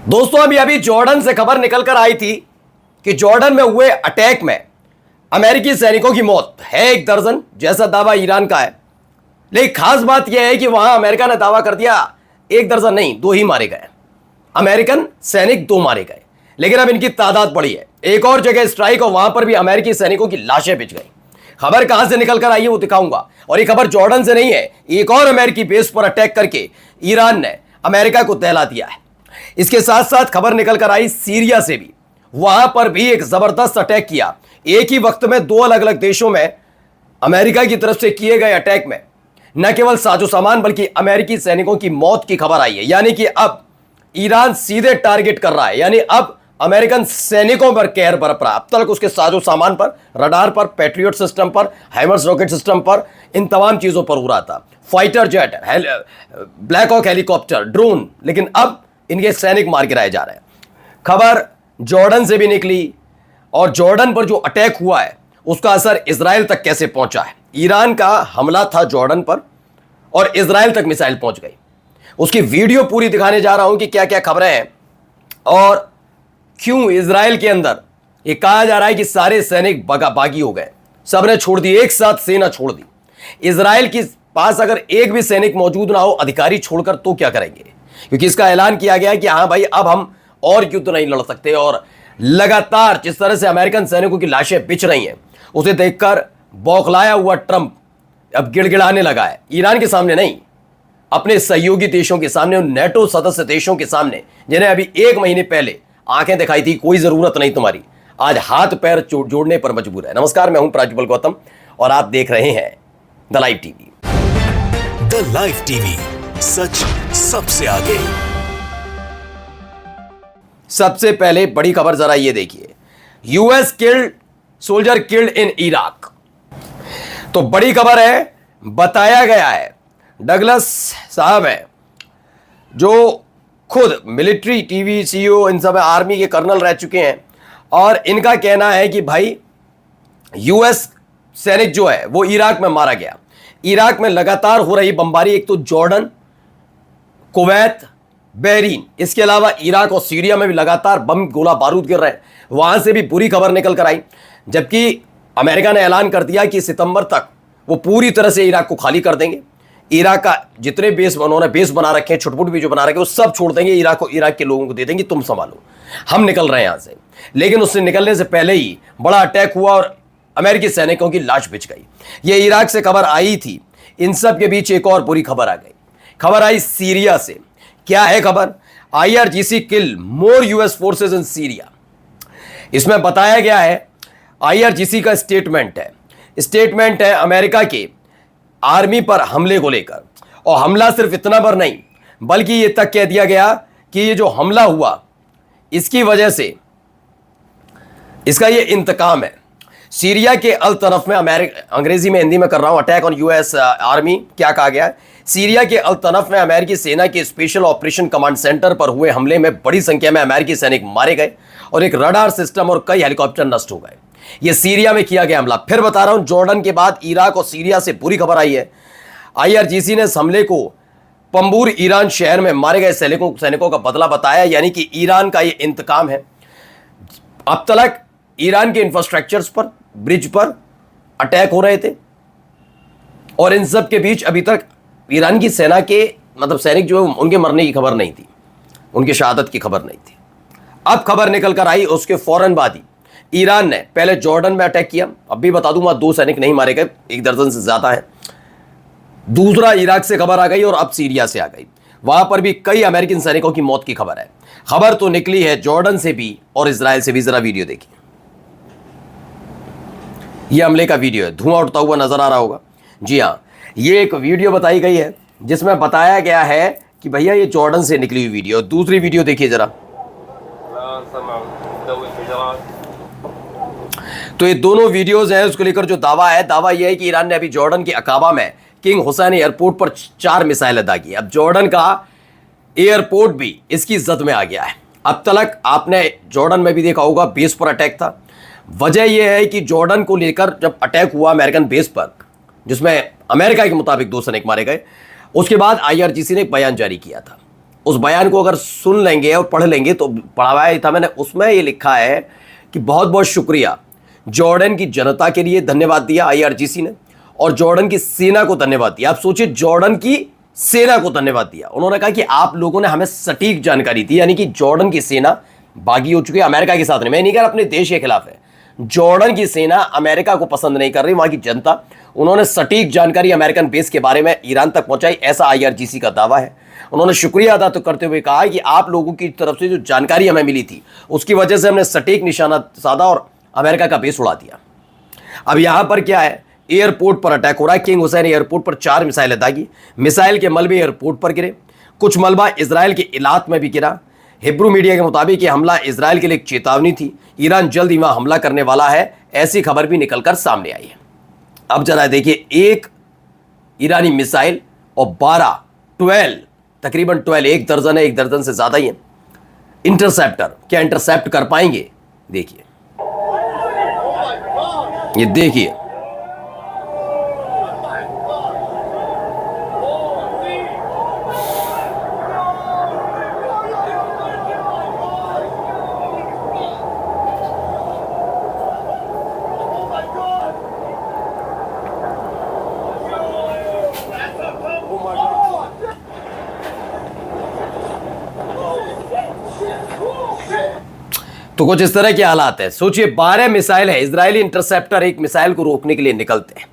दोस्तों अभी अभी जॉर्डन से खबर निकल कर आई थी कि जॉर्डन में हुए अटैक में अमेरिकी सैनिकों की मौत है 1 दर्जन जैसा दावा ईरान का है। लेकिन खास बात यह है कि वहां अमेरिका ने दावा कर दिया 1 दर्जन नहीं, 2 ही मारे गए। अमेरिकन सैनिक 2 मारे गए, लेकिन अब इनकी तादाद बढ़ी है। एक और जगह स्ट्राइक और वहां पर भी अमेरिकी सैनिकों की लाशें बिछ गई। खबर कहां से निकल कर आई है वो दिखाऊंगा। और ये खबर जॉर्डन से नहीं है, एक और अमेरिकी बेस पर अटैक करके ईरान ने अमेरिका को दहला दिया है। इसके साथ साथ खबर निकल कर आई सीरिया से भी, वहां पर भी एक जबरदस्त अटैक किया। एक ही वक्त में 2 अलग अलग देशों में अमेरिका की तरफ से किए गए अटैक में न केवल साजो सामान बल्कि अमेरिकी सैनिकों की मौत की खबर आई है। यानी कि अब ईरान सीधे टारगेट कर रहा है, यानी अब अमेरिकन सैनिकों पर कहर बरप रहा है। अब तक उसके साजो सामान पर, रडार पर, पैट्रियट सिस्टम पर, हाइमर्स रॉकेट सिस्टम पर, इन तमाम चीजों पर हो रहा था। Fighter jet, Black Hawk helicopter, drone, लेकिन अब इनके सैनिक मार गिराए जा रहे हैं। खबर जॉर्डन से भी निकली और जॉर्डन पर जो अटैक हुआ है उसका असर इजराइल तक कैसे पहुंचा है। ईरान का हमला था जॉर्डन पर और इजराइल तक मिसाइल पहुंच गई। उसकी वीडियो पूरी दिखाने जा रहा हूं कि क्या क्या खबरें हैं और क्यों इजराइल के अंदर यह कहा जा रहा है कि सारे सैनिक बागी हो गए, सबने छोड़ दी, एक साथ सेना छोड़ दी। इजराइल के पास अगर एक भी सैनिक मौजूद ना हो, अधिकारी छोड़कर, तो क्या करेंगे? क्योंकि इसका ऐलान किया गया है कि हाँ भाई अब हम और युद्ध नहीं लड़ सकते। और लगातार जिस तरह से अमेरिकन सैनिकों की लाशें बिछ रही हैं उसे देखकर बौखलाया हुआ ट्रंप अब गिड़गिड़ाने लगा है। ईरान के सामने नहीं, अपने सहयोगी देशों के सामने, उन नेटो सदस्य देशों के सामने जिन्हें अभी 1 महीने पहले आंखें दिखाई थी कोई जरूरत नहीं तुम्हारी, आज हाथ पैर जोड़ने पर मजबूर है। नमस्कार, मैं हूं प्राज्वल गौतम और आप देख रहे हैं the live TV. The live TV, सच सबसे आगे। सबसे पहले बड़ी खबर जरा ये देखिए, US killed soldier killed in Iraq. तो बड़ी खबर है, बताया गया है डगलस साहब है जो खुद मिलिट्री टीवी सीईओ, इन सब आर्मी के कर्नल रह चुके हैं और इनका कहना है कि भाई यूएस सैनिक जो है वो इराक में मारा गया। इराक में लगातार हो रही बमबारी, एक तो जॉर्डन, कुवैत, बहरीन, इसके अलावा इराक और सीरिया में भी लगातार बम गोला बारूद गिर रहे हैं। वहां से भी बुरी खबर निकल कर आई, जबकि अमेरिका ने ऐलान कर दिया कि सितंबर तक वो पूरी तरह से इराक को खाली कर देंगे। इराक का जितने बेस उन्होंने बेस बना रखे हैं, छुटपुट भी जो बना रखे हैं, वो सब छोड़ देंगे, इराक को, इराक के लोगों को दे देंगे, तुम संभालो, हम निकल रहे हैं यहां से। लेकिन उससे निकलने से पहले ही बड़ा अटैक हुआ और अमेरिकी सैनिकों की लाश बिछ गई। यह इराक से खबर आई थी। इन सब के बीच एक और बुरी खबर आ गई। खबर आई सीरिया से। क्या है खबर? IRGC kill more US forces in Syria. इसमें बताया गया है, IRGC का स्टेटमेंट है अमेरिका के आर्मी पर हमले को लेकर। और हमला सिर्फ इतना पर नहीं, बल्कि यह तक कह दिया गया कि ये जो हमला हुआ इसकी वजह से इसका ये इंतकाम है। सीरिया के अल तनफ में, अंग्रेजी में हिंदी में कर रहा हूं, अटैक ऑन यूएस आर्मी। क्या कहा गया है? सीरिया के अल तनफ में अमेरिकी सेना के स्पेशल ऑपरेशन कमांड सेंटर पर हुए हमले में बड़ी संख्या में अमेरिकी सैनिक मारे गए और एक रडार सिस्टम और कई हेलीकॉप्टर नष्ट हो गए। यह सीरिया में किया गया हमला। फिर बता रहा हूं, जॉर्डन के बाद इराक और सीरिया से बुरी खबर आई है। IRGC ने इस हमले को पंबूर ईरान शहर में मारे गए सैनिकों का बदला बताया, यानी कि ईरान का यह इंतकाम है। अब तक ईरान के इंफ्रास्ट्रक्चर्स पर, ब्रिज पर अटैक हो रहे थे और इन सब के बीच अभी तक ईरान की सेना के सैनिक जो उनके मरने की खबर नहीं थी, उनकी शहादत की खबर नहीं थी। अब खबर निकल कर आई, उसके फौरन बाद ही ईरान ने पहले जॉर्डन में अटैक किया। अब भी बता दूंगा 2 सैनिक नहीं मारे गए, 1 दर्जन से ज्यादा है। दूसरा इराक से खबर आ गई और अब सीरिया से आ गई। वहां पर भी कई अमेरिकन सैनिकों की मौत की खबर है। खबर तो निकली है जॉर्डन से भी और इजराइल से भी। जरा वीडियो देखिए, यह हमले का वीडियो है, धुआं उठता हुआ नजर आ रहा होगा। जी हाँ, ये एक वीडियो बताई गई है जिसमें बताया गया है कि भैया ये जॉर्डन से निकली हुई वीडियो। दूसरी वीडियो देखिए जरा। तो ये दोनों वीडियोस हैं, उसको लेकर जो दावा यह है कि ईरान ने अभी जॉर्डन के अकाबा में किंग हुसैन एयरपोर्ट पर 4 मिसाइल अदा की। अब जॉर्डन का एयरपोर्ट भी इसकी जद में आ गया है। अब तक आपने जॉर्डन में भी देखा होगा, बेस पर अटैक था। वजह यह है कि जॉर्डन को लेकर जब अटैक हुआ अमेरिकन बेस पर, जिसमें अमेरिका के मुताबिक 2 सैनिक मारे गए, उसके बाद IRGC ने एक बयान जारी किया था उस बयान को अगर सुन लेंगे और पढ़ लेंगे तो पढ़ाया था मैंने, उसमें ये लिखा है कि बहुत बहुत शुक्रिया, जॉर्डन की जनता के लिए धन्यवाद दिया आईआरजीसी ने, और जॉर्डन की सेना को धन्यवाद दिया। आप सोचिए, जॉर्डन की सेना को धन्यवाद दिया। उन्होंने कहा कि आप लोगों ने हमें सटीक जानकारी दी, यानी कि जॉर्डन की सेना बागी हो चुकी है अमेरिका के साथ नहीं, मैं नहीं कह रहा अपने देश के खिलाफ है, जॉर्डन की सेना अमेरिका को पसंद नहीं कर रही, वहां की जनता। उन्होंने सटीक जानकारी अमेरिकन बेस के बारे में ईरान तक पहुंचाई, ऐसा आईआरजीसी का दावा है। उन्होंने शुक्रिया अदा तो करते हुए कहा कि आप लोगों की तरफ से जो जानकारी हमें मिली थी उसकी वजह से हमने सटीक निशाना साधा और अमेरिका का बेस उड़ा दिया। अब यहां पर क्या है, एयरपोर्ट पर अटैक हो रहा है। किंग हुसैन एयरपोर्ट पर 4 मिसाइलें दागी, मिसाइल के मलबे एयरपोर्ट पर गिरे, कुछ मलबा इसराइल के इलाक में भी गिरा। हिब्रू मीडिया के मुताबिक यह हमला इसराइल के लिए एक चेतावनी थी, ईरान जल्द ही वहां हमला करने वाला है, ऐसी खबर भी निकलकर सामने आई है। अब जरा देखिए, एक ईरानी मिसाइल और 12 तकरीबन 12, एक दर्जन है, एक दर्जन से ज्यादा ही है इंटरसेप्टर। क्या इंटरसेप्ट कर पाएंगे? देखिए, ये देखिए, तो कुछ इस तरह के हालात है। सोचिए, 12 मिसाइल है, इजरायली इंटरसेप्टर एक मिसाइल को रोकने के लिए निकलते हैं,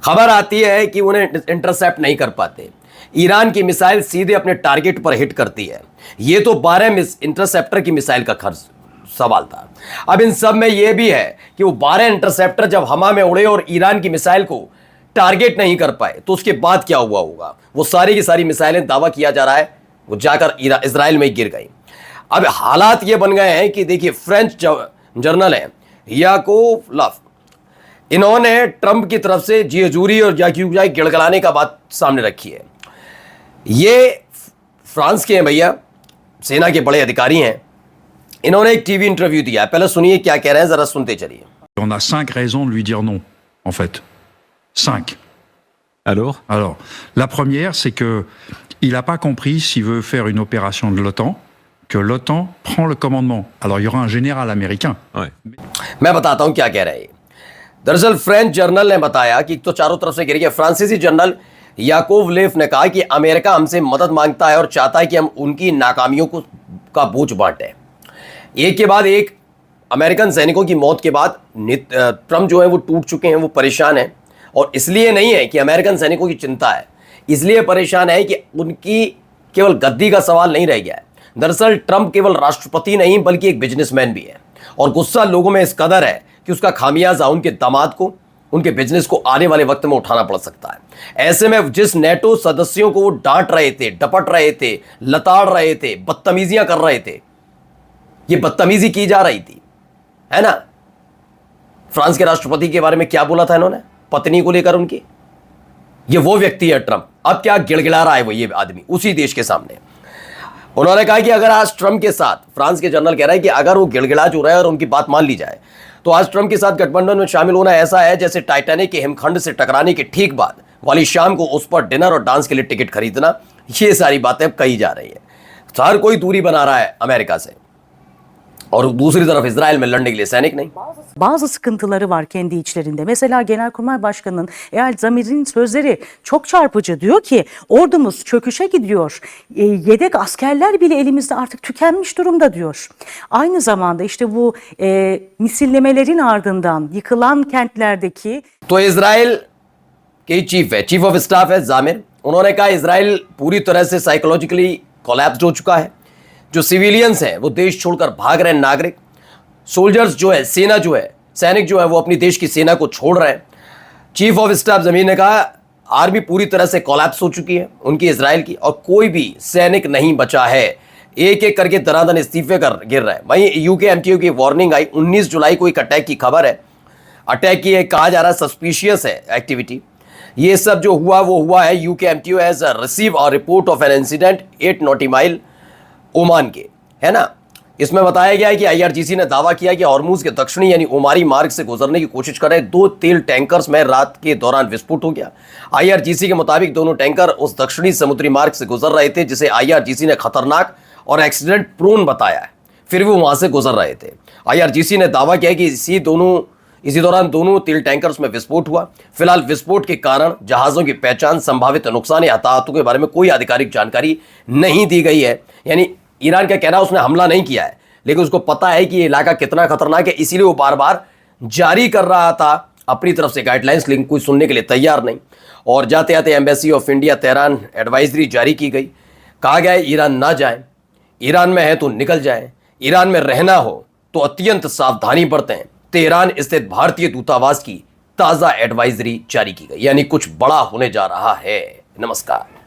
खबर आती है कि उन्हें इंटरसेप्ट नहीं कर पाते, ईरान की मिसाइल सीधे अपने टारगेट पर हिट करती है। ये तो 12 इंटरसेप्टर की मिसाइल का खर्च सवाल था। अब इन सब में यह भी है कि वो 12 इंटरसेप्टर जब हवा में उड़े और ईरान की मिसाइल को टारगेट नहीं कर पाए तो उसके बाद क्या हुआ होगा। वो सारी की सारी मिसाइलें, दावा किया जा रहा है, वो जाकर इजराइल में गिर गई। अब हालात ये बन गए हैं कि देखिए, फ्रेंच जर्नल है याकोव लफ, इन्होंने ट्रंप की तरफ से जी हजूरी और जाकी गिड़गिड़ाने का बात सामने रखी है। ये फ्रांस के हैं भैया, सेना के बड़े अधिकारी हैं, इन्होंने एक टीवी इंटरव्यू दिया है। पहले सुनिए क्या कह रहे हैं, जरा सुनते चलिए। On a 5 raisons de lui dire non, en fait. 5. Alors, La première, c'est que il n'a pas compris s'il veut faire une opération de l'OTAN, que l'OTAN prend le commandement. Alors, il y aura un général américain. ouais. मैं बताता हूं क्या कह रहे हैं। दरअसल French journal ने बताया कि तो चारों तरफ से गिर गया। फ्रांसीसी जर्नल याकोव लेफ ने कहा कि अमेरिका हमसे मदद मांगता है और चाहता है कि हम उनकी नाकामियों को का बोझ बांटें। एक के बाद एक अमेरिकन सैनिकों की मौत के बाद ट्रंप जो है वो टूट चुके हैं, वो परेशान है। और इसलिए नहीं है कि अमेरिकन सैनिकों की चिंता है, इसलिए परेशान है कि उनकी केवल गद्दी का सवाल नहीं रह गया है। दरअसल ट्रंप केवल राष्ट्रपति नहीं बल्कि एक बिजनेसमैन भी है, और गुस्सा लोगों में इस कदर है कि उसका खामियाजा उनके दामाद को, उनके बिजनेस को आने वाले वक्त में उठाना पड़ सकता है। ऐसे में जिस नेटो सदस्यों को वो डांट रहे थे, डपट रहे थे, लताड़ रहे थे, बदतमीजियां कर रहे थे, ये बदतमीजी की जा रही थी, है ना। फ्रांस के राष्ट्रपति के बारे में क्या बोला था इन्होंने, पत्नी को लेकर उनकी। ये वो व्यक्ति है ट्रंप। अब क्या गिड़गिड़ा रहा है वो ये आदमी उसी देश के सामने। उन्होंने कहा कि अगर आज ट्रंप के साथ, फ्रांस के जनरल कह रहा है कि अगर वो गिड़गिड़ा जो रहा है और उनकी बात मान ली जाए तो आज ट्रंप के साथ गठबंधन में शामिल होना ऐसा है जैसे टाइटैनिक के हिमखंड से टकराने के ठीक बाद वाली शाम को उस पर डिनर और डांस के लिए टिकट खरीदना। ये सारी बातें अब कही जा रही है। हर कोई दूरी बना रहा है अमेरिका से, और दूसरी तरफ इजराइल में लड़ने के लिए सैनिक नहीं। Bazı sıkıntıları var kendi içlerinde. Mesela Genelkurmay Başkanı'nın Eyal Zamir'in sözleri çok çarpıcı. Diyor ki ordumuz çöküşe gidiyor. Yedek askerler bile elimizde artık tükenmiş durumda diyor. Aynı zamanda işte bu misillemelerin ardından yıkılan kentlerdeki... तो Israel के chief है, chief of staff है जामिर। उन्होंने कहा Israel पूरी तरह से psychologically collapse हो चुका है। जो सिविलियंस हैं वो देश छोड़कर भाग रहे हैं, नागरिक सोल्जर्स जो है, सेना जो है, सैनिक जो है वो अपनी देश की सेना को छोड़ रहे हैं। चीफ ऑफ स्टाफ जमीर ने कहा आर्मी पूरी तरह से कोलैप्स हो चुकी है उनकी, इजराइल की, और कोई भी सैनिक नहीं बचा है। एक एक करके दनादन इस्तीफे कर गिर रहा है। वहीं यूके एमटीओ की वार्निंग आई, 19 जुलाई को एक अटैक की खबर है। अटैक की कहा जा रहा है सस्पिशियस है एक्टिविटी। ये सब जो हुआ वो हुआ है। UK MTO has receive a report of an incident 8 nautical mile Oman के, है ना। इसमें बताया गया है कि आईआरजीसी ने दावा किया कि हॉर्मूज के दक्षिणी यानी ओमानी मार्ग से गुजरने की कोशिश कर रहे 2 तेल टैंकर्स में रात के दौरान विस्फोट हो गया। आईआरजीसी के मुताबिक दोनों टैंकर उस दक्षिणी समुद्री मार्ग से गुजर रहे थे जिसे आईआरजीसी ने खतरनाक और एक्सीडेंट प्रोन बताया है, फिर भी वहां से गुजर रहे थे। आईआरजीसी ने दावा किया कि इसी दौरान दोनों तेल टैंकर्स में विस्फोट हुआ। फिलहाल विस्फोट के कारण जहाजों की पहचान, संभावित नुकसान या हताहतों के बारे में कोई आधिकारिक जानकारी नहीं दी गई है। यानी ईरान का कहना है उसने हमला नहीं किया है, लेकिन उसको पता है कि ये इलाका कितना खतरनाक है, इसीलिए वो बार बार जारी कर रहा था अपनी तरफ से गाइडलाइंस, लेकिन कोई सुनने के लिए तैयार नहीं। और जाते जाते embassy of India Tehran advisory जारी की गई। कहा गया है ईरान ना जाए, ईरान में है तो निकल जाए, ईरान में रहना हो तो अत्यंत सावधानी बरतें। तेहरान स्थित भारतीय दूतावास की ताजा एडवाइजरी जारी की गई, यानी कुछ बड़ा होने जा रहा है। नमस्कार।